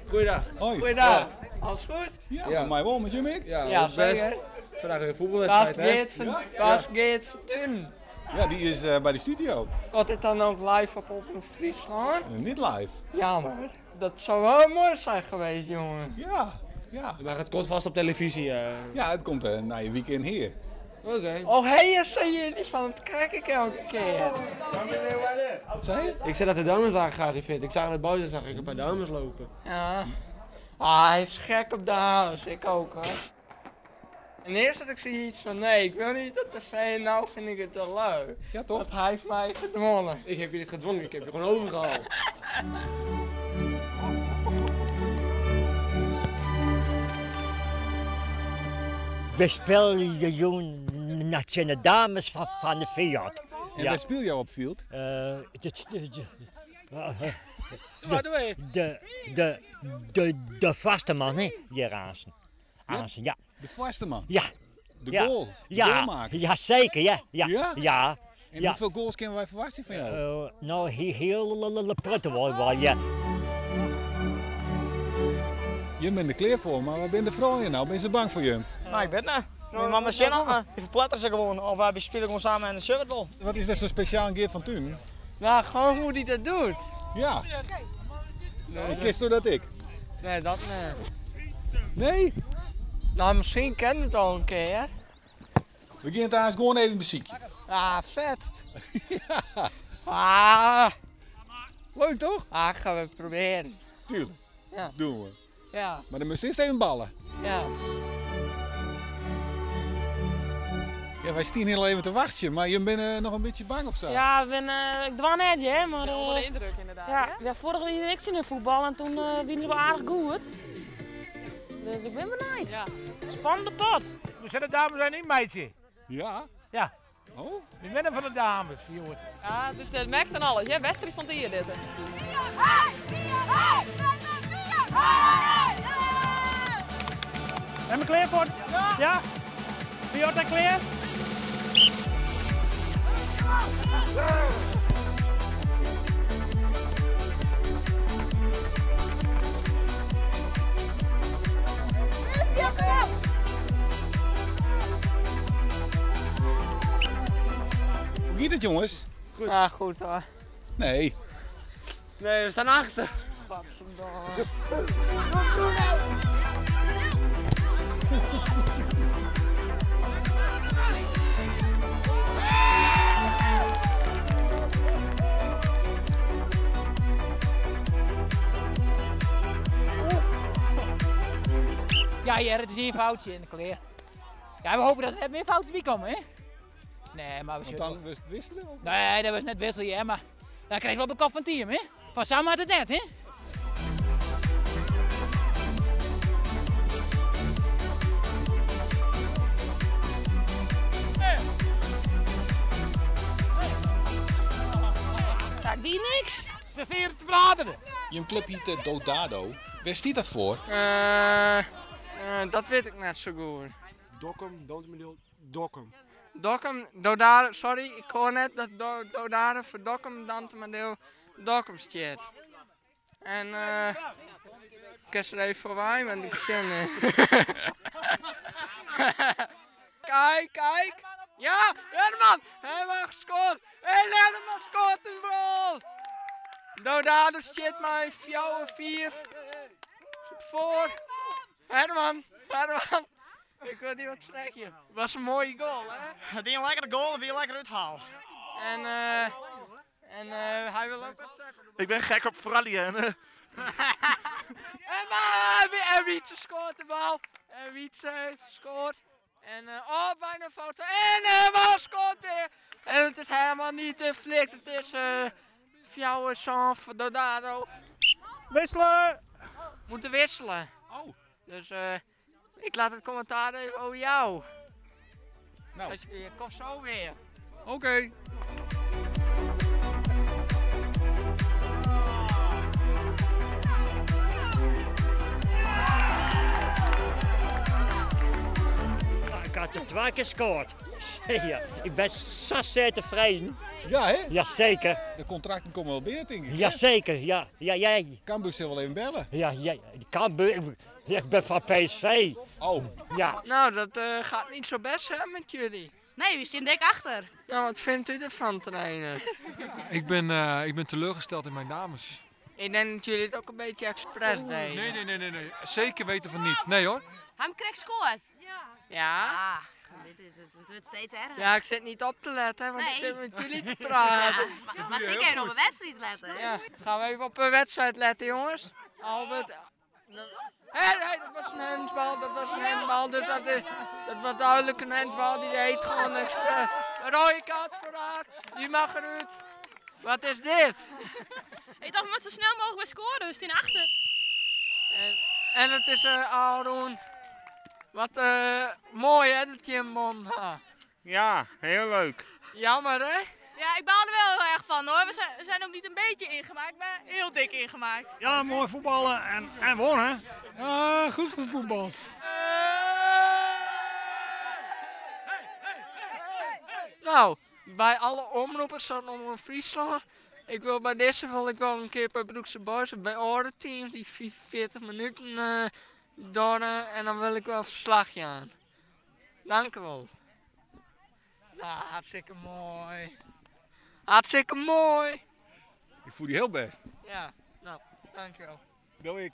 Goeiedag. Hoi. Goeiedag. Ja. Alles goed? Ja, maar wel met je, Mick? Ja, best. Vandaag weer een voetbalwedstrijd, hè? Bas Geert Fortuyn. Ja, die is bij de studio. Wordt dit dan ook live op Omroep Friesland? Niet live. Jammer. Dat zou wel mooi zijn geweest, jongen. Ja. Maar het komt vast op televisie. Ja, het komt na je weekend hier. Oké. Oh, hé, zijn jullie van het kijk ik elke keer. Wat zei je? Ik zei dat de dames waren gearriveerd. Ik zag het buiten, zag ik een paar dames lopen. Ja. Hij is gek op de huis, ik ook hoor. En eerst had ik zoiets van, nee, ik wil niet dat er zijn, nou vind ik het te leuk. Ja, toch? Dat hij heeft mij gedwongen. Ik heb je niet gedwongen, ik heb je gewoon overgehaald. We spelen de nationale dames van de Fiat. En waar speel jou op field? De vaste man, hè, hier Aansen. Aansen, ja. De vaste man? Ja. De goal? De goalmaker? Ja, zeker, ja. Ja? Ja. En hoeveel goals kunnen wij verwachten van jou? Nou, heel prettig wel, ja. Je bent de kleer voor, maar waar ben de vrouw je nou? Ben ze bang voor je? Nou, ik ben het. Mijn mama zin aan. Even platteren ze gewoon. Of we spelen gewoon samen in de circuitbal. Wat is dat zo speciaal aan Geert Fortuyn? Nou, gewoon hoe hij dat doet. Ja. Ik kies door dat ik. Nee, dat nee. Nee? Nou, misschien ken je het al een keer. We gaan trouwens gewoon even muziekje. Ah, vet. Ja. Ah. Leuk toch? Ah, gaan we proberen. Tuurlijk. Ja. Doen we. Ja. Maar dan moet je eerst even ballen. Ja. Ja, wij staan heel even te wachten, maar je bent nog een beetje bang of zo? Ja, ik dwaan net, hè, maar... onder de indruk inderdaad. Ja, vorige week ik in voetbal en toen winnen ze wel aardig goed. Dus ik ben benieuwd. Ja. Spannende pot. We zijn de dames zijn niet, meidje. Ja? Ja. Oh? We winnen van de dames, jongen. Ja, dit merkt van alles. Jij wedstrijd van hier dit. Ben je klaar voor? Ja. Ja? Ben je klaar? Hoe gaat het, jongens? Goed. Ja, goed hoor. Nee. Nee, we staan achter. Ja, het is één foutje in de kleer. Ja, we hopen dat er net meer fouten bij komen, hè? Nee, maar we zullen... Want dan wisselen? Of? Nee, dat was net wisselen, ja, maar dan krijg je wel op de kop van het team, hè? Van samen had het net, hè? Kijk, die niks. Ze is hier te bladeren. Je club heet Dodado. Waar staat dat voor? Dat weet ik net zo goed. Dokkum, Dokkum. Dokkum, Dodade, sorry, ik hoor net dat Dodade voor Dokkum, Dantemandeel, Dokkum staat. En ik is er even voorbij, want ik zin Kijk! Ja, Herman! Herman gescoord! En Herman scoort een goal! Dodade staat mij 4-4 voor. Herman! Ik wil niet wat zeggen. Het was een mooie goal, hè? Het is een lekkere goal en weer lekker uithalen. En hij wil ook wat zeggen. Ik ben gek op Fralien. En Wietse scoort de bal. En Wietse scoort. En bijna fout. En Herman scoort weer. En het is helemaal niet flikt. Het is Fjouwe Sanf Dodado. Wisselen! Moeten wisselen. Oh. Dus ik laat het commentaar even over jou. Nou. Dus je komt zo weer. Oké. Ik had er 2 keer gescoord. Ik ben zo zeer tevreden. Ja, hè? Jazeker. De contracten komen wel binnen, denk ik. hè? Jazeker. Ja, ja, jij. Cambuur zal wel even bellen. Ja, ik ben van PSV. Oh, Ja. Nou, dat gaat niet zo best hè, met jullie. Nee, we staan dik achter. Nou, wat vindt u ervan, trainer? Ik ben teleurgesteld in mijn dames. Ik denk dat jullie het ook een beetje expres deden. Nee. Zeker weten van niet. Nee hoor. Hij krijgt scoort. Ja? Ah, dit wordt steeds erger. Ja, ik zit niet op te letten, hè, want ik Nee. zit met jullie te praten. Ja, maar ik even op een wedstrijd letten. Ja, gaan we even op een wedstrijd letten, jongens. Albert. Hé, dat was een handsbal, dus dat was duidelijk een handsbal, die heet gewoon expres. Een rode kaart voor haar, die mag eruit. Wat is dit? Ik dacht, we moeten zo snel mogelijk weer scoren, we staan achter. En het is Aaron. Wat mooi hè, dat je hem won. Ha. Ja, heel leuk. Jammer hè? Ja, ik baal er wel heel erg van hoor. We zijn ook niet een beetje ingemaakt, maar heel dik ingemaakt. Ja, mooi voetballen en wonnen. ja, goed voor voetbal. Nou, bij alle omroepers van Omroep Friesland. Ik wil bij deze wil ik wel een keer bij Broekse Boys bij andere teams die 40 minuten door en dan wil ik wel een verslagje aan. Dank u wel. Nou, hartstikke mooi. Hartstikke mooi. Ik voel die heel best. Ja, nou, dank je wel. Doe ik.